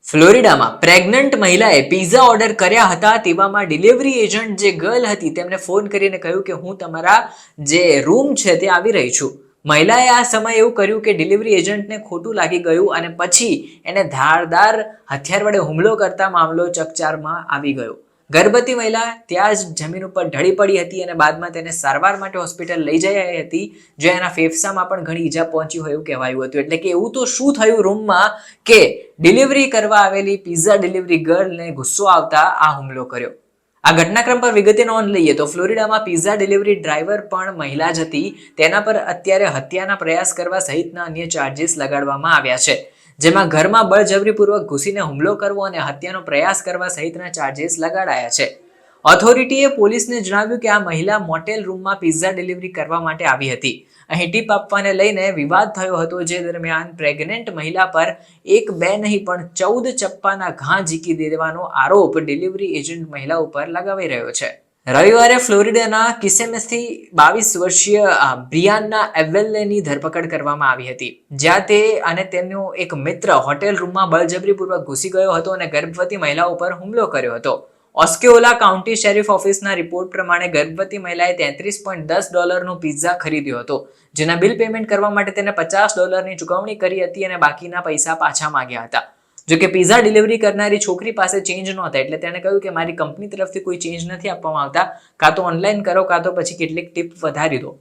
ફ્લોરિડામાં pregnant મહિલાએ pizza order કર્યા હતા તેવામાં ડિલિવરી એજન્ટ જે ગર્લ હતી તેમને ફોન કરીને કહ્યું કે હું તમારા જે રૂમ છે તે આવી રહી છું. મહિલાએ આ સમયે એવું કર્યું કે ડિલિવરી એજન્ટને ખોટું લાગી ગયું અને પછી એને ધારદાર હથિયાર વડે હુમલો કરતા મામલો ચકચારમાં આવી ગયો. ગર્ભવતી મહિલા ત્યાં જ જમીન ઉપર ઢળી પડી હતી અને બાદમાં તેને સારવાર માટે હોસ્પિટલ લઈ જઈ હતી, જ્યાં એના ફેફસામાં પણ ઘણી ઈજા પહોંચી હોય એવું કહેવાયું હતું. એટલે કે એવું તો શું થયું રૂમમાં કે ડિલિવરી કરવા આવેલી પિઝા ડિલિવરી ગર્લને ગુસ્સો આવતા આ હુમલો કર્યો. આ ઘટનાક્રમ પર વિગતે નોંધ લઈએ તો ફ્લોરિડામાં પિઝા ડિલિવરી ડ્રાઈવર પણ મહિલા જ હતી. તેના પર અત્યારે હત્યાના પ્રયાસ કરવા સહિતના અન્ય ચાર્જીસ લગાડવામાં આવ્યા છે, જેમાં ઘરમાં બળજબરીપૂર્વક ઘૂસીને હુમલો કરવો અને હત્યાનો પ્રયાસ કરવા સહિતના ચાર્જીસ લગાડાયા છે. ઓથોરિટીએ પોલીસને જણાવ્યું કે આ મહિલા મોટેલ રૂમમાં પિઝા ડિલિવરી કરવા માટે આવી હતી. અહીં ટીપ આપવાને લઈને વિવાદ થયો હતો, જે દરમિયાન પ્રેગ્નેન્ટ મહિલા પર 1, 2 નહીં પણ 14 ચપ્પાના ઘા ઝીકી દેવાનો આરોપ ડિલિવરી એજન્ટ મહિલા ઉપર લગાવી રહ્યો છે. રવિવારે ફ્લોરિડાના કિસેમેસથી 22 વર્ષીય બ્રિયાના એવેલ્લેની ધરપકડ કરવામાં આવી હતી, જ્યાં તે અને તેનો એક મિત્ર હોટેલ રૂમમાં બળજબરીપૂર્વક ઘૂસી ગયો હતો અને ગર્ભવતી મહિલા ઉપર હુમલો કર્યો હતો. ઓસ્કેઓલા કાઉન્ટી શેરિફ ઓફિસના રિપોર્ટ પ્રમાણે ગર્ભવતી મહિલાએ $33.10નો પિઝા ખરીદ્યો હતો, જેના બિલ પેમેન્ટ કરવા માટે તેને $50ની ચૂકવણી કરી હતી અને બાકીના પૈસા પાછા માંગ્યા હતા. જોકે પિઝા ડિલિવરી કરનારી છોકરી પાસે ચેન્જ નહોતા, એટલે તેણે કહ્યું કે મારી કંપની તરફથી કોઈ ચેન્જ નથી આપવામાં આવતા, કાં તો ઓનલાઈન કરો કાં તો પછી કેટલીક ટીપ વધારી દો.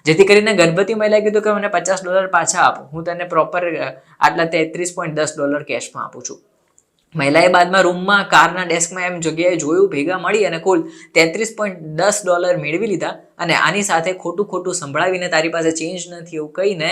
જેથી કરીને ગર્ભવતી મહિલાએ કીધું કે મને $50 પાછા આપો, હું તને પ્રોપર આટલા $33.10 કેશમાં આપું છું. મહિલાએ બાદમાં રૂમમાં કારના ડેસ્કમાં એમ જગ્યાએ જોયું, ભેગા મળી અને કુલ $33.10 મેળવી લીધા અને આની સાથે ખોટું સંભળાવીને તારી પાસે ચેન્જ નથી એવું કહીને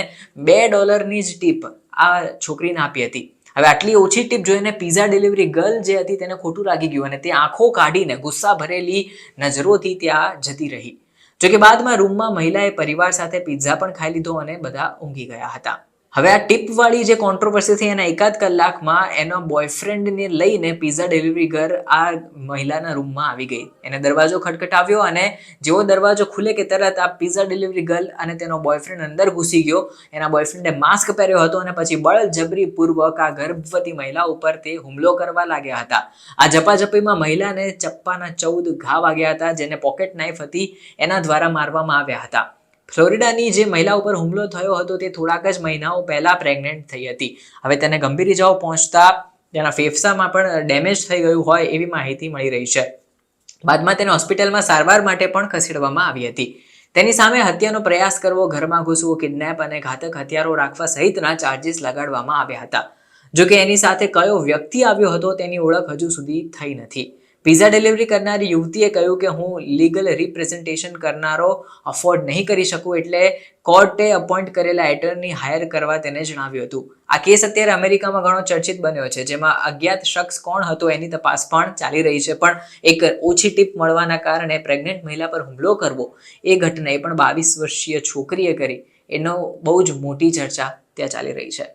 $2ની જ ટીપ આ છોકરીને આપી હતી. હવે આટલી ઓછી ટીપ જોઈને પિઝા ડિલિવરી ગર્લ જે હતી તેને ખોટું લાગી ગયું અને તે આંખો કાઢીને ગુસ્સા ભરેલી નજરોથી ત્યાં જતી રહી. જોકે બાદમાં રૂમમાં મહિલાએ પરિવાર સાથે પિઝા પણ ખાઈ લીધો અને બધા ઊંઘી ગયા હતા. હવે આ ટીપ વાળી જે કોન્ટ્રોવર્સી થઈ એના 1 કલાકમાં એનો બોયફ્રેન્ડને લઈને પિઝા ડિલિવરી ગર્લ આ મહિલાના રૂમમાં આવી ગઈ. એને દરવાજો ખટખટાવ્યો અને જેવો દરવાજો ખુલે કે તરત આ પિઝા ડિલિવરી ગર્લ અને તેનો બોયફ્રેન્ડ અંદર ઘૂસી ગયો. એના બોયફ્રેન્ડે માસ્ક પહેર્યો હતો અને પછી બળજબરીપૂર્વક આ ગર્ભવતી મહિલા ઉપર તે હુમલો કરવા લાગ્યા હતા. આ ઝપાઝપીમાં મહિલાને ચપ્પાના 14 ઘા વાગ્યા હતા, જેને પોકેટ નાઇફ હતી એના દ્વારા મારવામાં આવ્યા હતા. ફ્લોરિડાની જે મહિલા ઉપર હુમલો થયો હતો તે થોડાક જ મહિનાઓ પહેલા પ્રેગ્નેન્ટ થઈ હતી. હવે તેને ગંભીર ઇજાઓ પહોંચતા તેના ફેફસામાં પણ ડેમેજ થઈ ગયું હોય એવી માહિતી મળી રહી છે. બાદમાં તેને હોસ્પિટલમાં સારવાર માટે પણ ખસેડવામાં આવી હતી. તેની સામે હત્યાનો પ્રયાસ કરવો, ઘરમાં ઘૂસવો, કિડનેપ અને ઘાતક હથિયારો રાખવા સહિતના ચાર્જીસ લગાડવામાં આવ્યા હતા. જોકે એની સાથે કયો વ્યક્તિ આવ્યો હતો તેની ઓળખ હજુ સુધી થઈ નથી. પિઝા ડિલિવરી કરનારી યુવતીએ કહ્યું કે હું લીગલ રિપ્રેઝન્ટેશન કરનારો અફોર્ડ નહીં કરી શકું, એટલે કોર્ટે અપોઇન્ટ કરેલા એટર્ની હાયર કરવા તેને જણાવ્યું હતું. આ કેસ અત્યારે અમેરિકામાં ઘણો ચર્ચિત બન્યો છે, જેમાં અજ્ઞાત શખ્સ કોણ હતો એની તપાસ પણ ચાલી રહી છે. પણ એક ઓછી ટીપ મળવાના કારણે પ્રેગ્નેન્ટ મહિલા પર હુમલો કરવો એ ઘટના એ પણ 22 વર્ષીય છોકરીએ કરી એનો બહુ જ મોટી ચર્ચા ત્યાં ચાલી રહી છે.